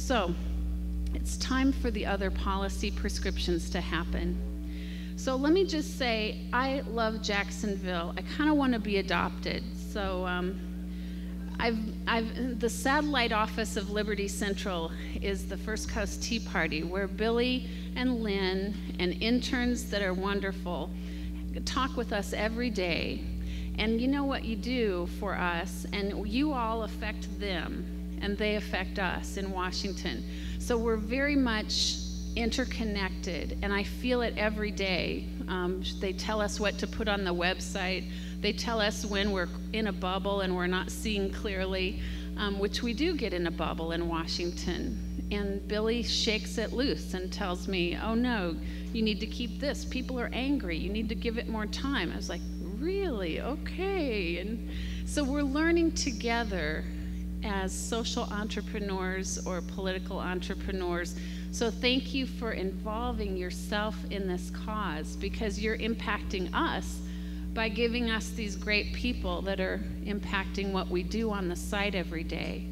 So it's time for the other policy prescriptions to happen. So let me just say, I love Jacksonville. I kind of want to be adopted. So the satellite office of Liberty Central is the First Coast Tea Party, where Billy and Lynn and interns that are wonderful talk with us every day. And you know what you do for us, and you all affect them, and they affect us in Washington. So we're very much interconnected, and I feel it every day. They tell us what to put on the website. They tell us when we're in a bubble and we're not seeing clearly, which we do get in a bubble in Washington. And Billy shakes it loose and tells me, oh no, you need to keep this. People are angry. You need to give it more time. I was like, really? Okay. And so we're learning together as social entrepreneurs or political entrepreneurs. So thank you for involving yourself in this cause, because you're impacting us by giving us these great people that are impacting what we do on the site every day.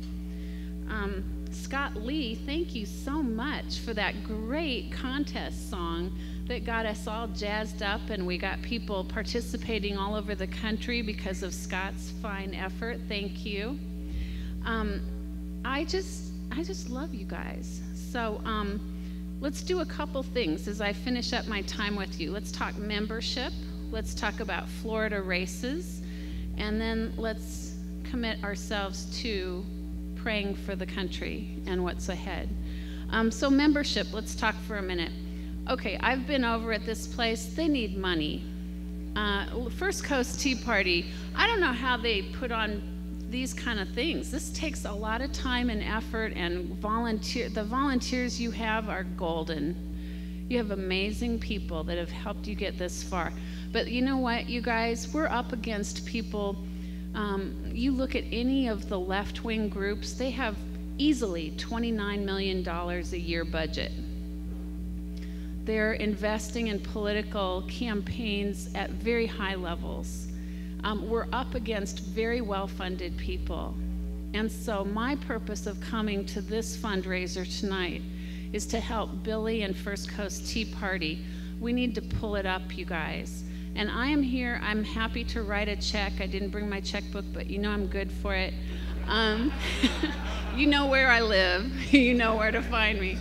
Scott Lee, thank you so much for that great contest song that got us all jazzed up, and we got people participating all over the country because of Scott's fine effort. Thank you. I just love you guys. So let's do a couple things as I finish up my time with you. Let's talk membership. Let's talk about Florida races. And then let's commit ourselves to praying for the country and what's ahead. So membership, let's talk for a minute. Okay, I've been over at this place. They need money. First Coast Tea Party, I don't know how they put on these kind of things. This takes a lot of time and effort, and the volunteers you have are golden. You have amazing people that have helped you get this far. But you know what, you guys, we're up against people. You look at any of the left-wing groups, they have easily $29 million a year budget. They're investing in political campaigns at very high levels. We're up against very well-funded people. And so my purpose of coming to this fundraiser tonight is to help Billy and First Coast Tea Party. We need to pull it up, you guys. And I am here. I'm happy to write a check. I didn't bring my checkbook, but you know I'm good for it. You know where I live. You know where to find me.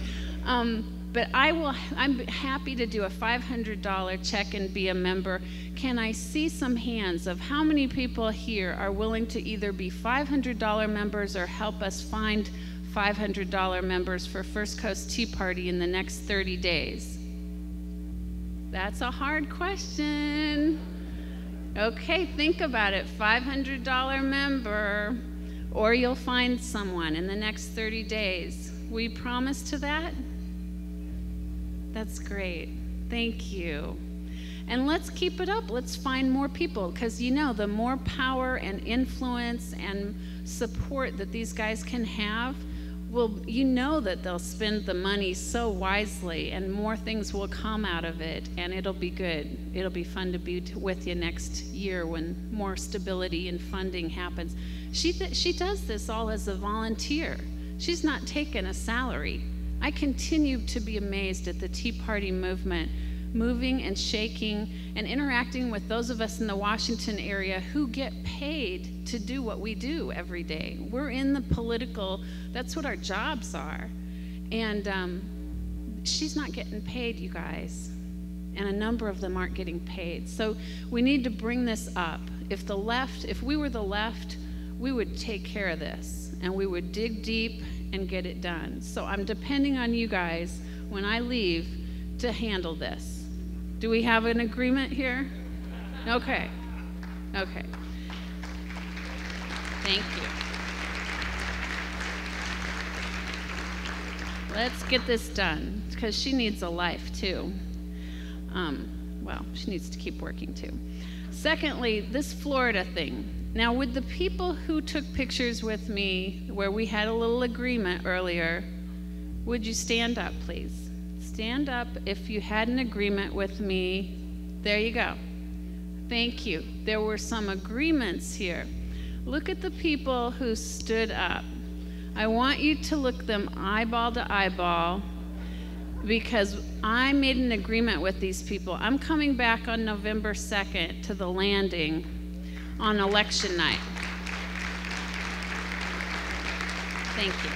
But I'm happy to do a $500 check and be a member. Can I see some hands of how many people here are willing to either be $500 members or help us find $500 members for First Coast Tea Party in the next 30 days? That's a hard question. Okay, think about it. $500 member, or you'll find someone in the next 30 days. Will you promise to that? That's great. Thank you. And let's keep it up. Let's find more people, because you know, the more power and influence and support that these guys can have, well, you know that they'll spend the money so wisely, and more things will come out of it, and it'll be good. It'll be fun to be with you next year when more stability and funding happens. She does this all as a volunteer. She's not taking a salary. I continue to be amazed at the Tea Party movement, moving and shaking and interacting with those of us in the Washington area who get paid to do what we do every day. We're in the political, that's what our jobs are. And she's not getting paid, you guys. And a number of them aren't getting paid. So we need to bring this up. If we were the left, we would take care of this, and we would dig deep and get it done. So I'm depending on you guys when I leave to handle this. Do we have an agreement here? Okay. Okay. Thank you. Let's get this done, because she needs a life too. Well, she needs to keep working too. Secondly, this Florida thing. Now, with the people who took pictures with me where we had a little agreement earlier, would you stand up, please? Stand up if you had an agreement with me. There you go. Thank you. There were some agreements here. Look at the people who stood up. I want you to look them eyeball to eyeball, because I made an agreement with these people. I'm coming back on November 2nd to the landing on election night. Thank you.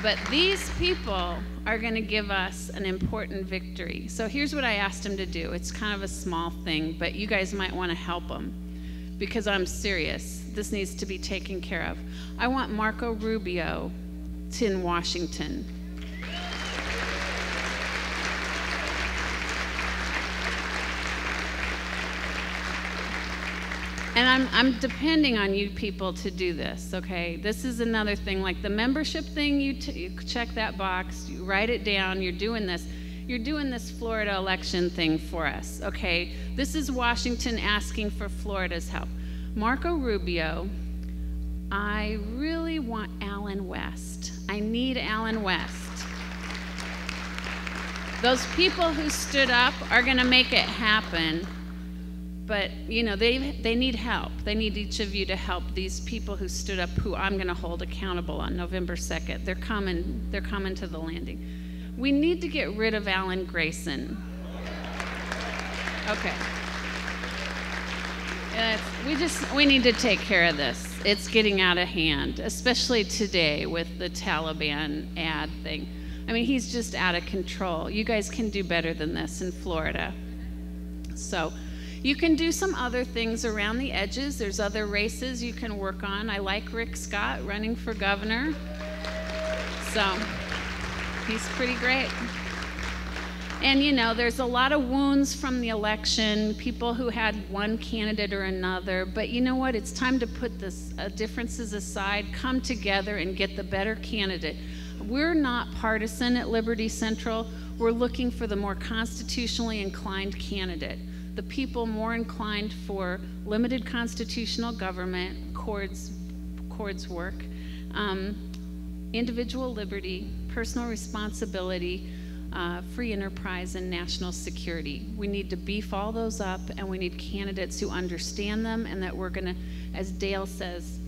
But these people are going to give us an important victory. So here's what I asked them to do. It's kind of a small thing, but you guys might want to help them, because I'm serious. This needs to be taken care of. I want Marco Rubio in Washington. And I'm depending on you people to do this, okay? This is another thing, like the membership thing, you check that box, you write it down, you're doing this. You're doing this Florida election thing for us, okay? This is Washington asking for Florida's help. Marco Rubio, I really want Allen West. I need Allen West. Those people who stood up are gonna make it happen. But, you know, they need help. They need each of you to help these people who stood up, who I'm going to hold accountable on November 2nd. They're coming to the landing. We need to get rid of Alan Grayson. Okay. We need to take care of this. It's getting out of hand, especially today with the Taliban ad thing. I mean, he's just out of control. You guys can do better than this in Florida. So, you can do some other things around the edges. There's other races you can work on. I like Rick Scott running for governor. So he's pretty great. And you know, there's a lot of wounds from the election, people who had one candidate or another. But you know what? It's time to put this differences aside, come together and get the better candidate. We're not partisan at Liberty Central. We're looking for the more constitutionally inclined candidate. The people more inclined for limited constitutional government, Cord's work, individual liberty, personal responsibility, free enterprise, and national security. We need to beef all those up, and we need candidates who understand them, and that we're gonna, as Dale says,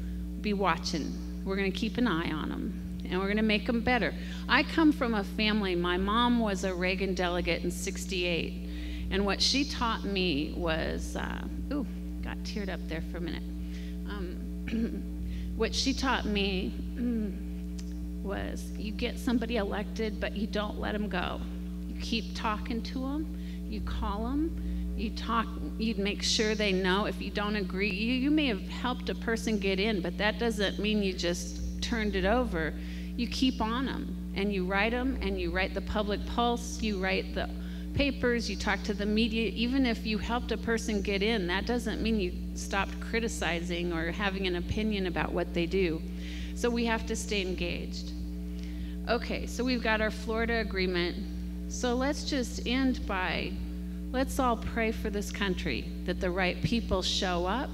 be watching. We're gonna keep an eye on them, and we're gonna make them better. I come from a family, my mom was a Reagan delegate in '68. And what she taught me was, got teared up there for a minute. What she taught me was you get somebody elected, but you don't let them go. You keep talking to them, you call them, you make sure they know. If you don't agree, you may have helped a person get in, but that doesn't mean you just turned it over. You keep on them, and you write the public pulse, you write the papers, you talk to the media. Even if you helped a person get in, that doesn't mean you stopped criticizing or having an opinion about what they do. So we have to stay engaged. Okay, so we've got our Florida agreement. So let's just end by, let's all pray for this country, that the right people show up,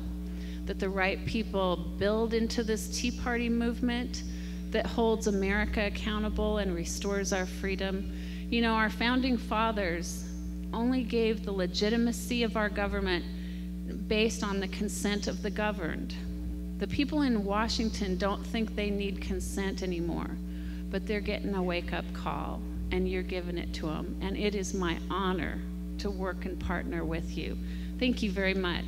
that the right people build into this Tea Party movement that holds America accountable and restores our freedom. You know, our founding fathers only gave the legitimacy of our government based on the consent of the governed. The people in Washington don't think they need consent anymore, but they're getting a wake-up call, and you're giving it to them. And it is my honor to work and partner with you. Thank you very much.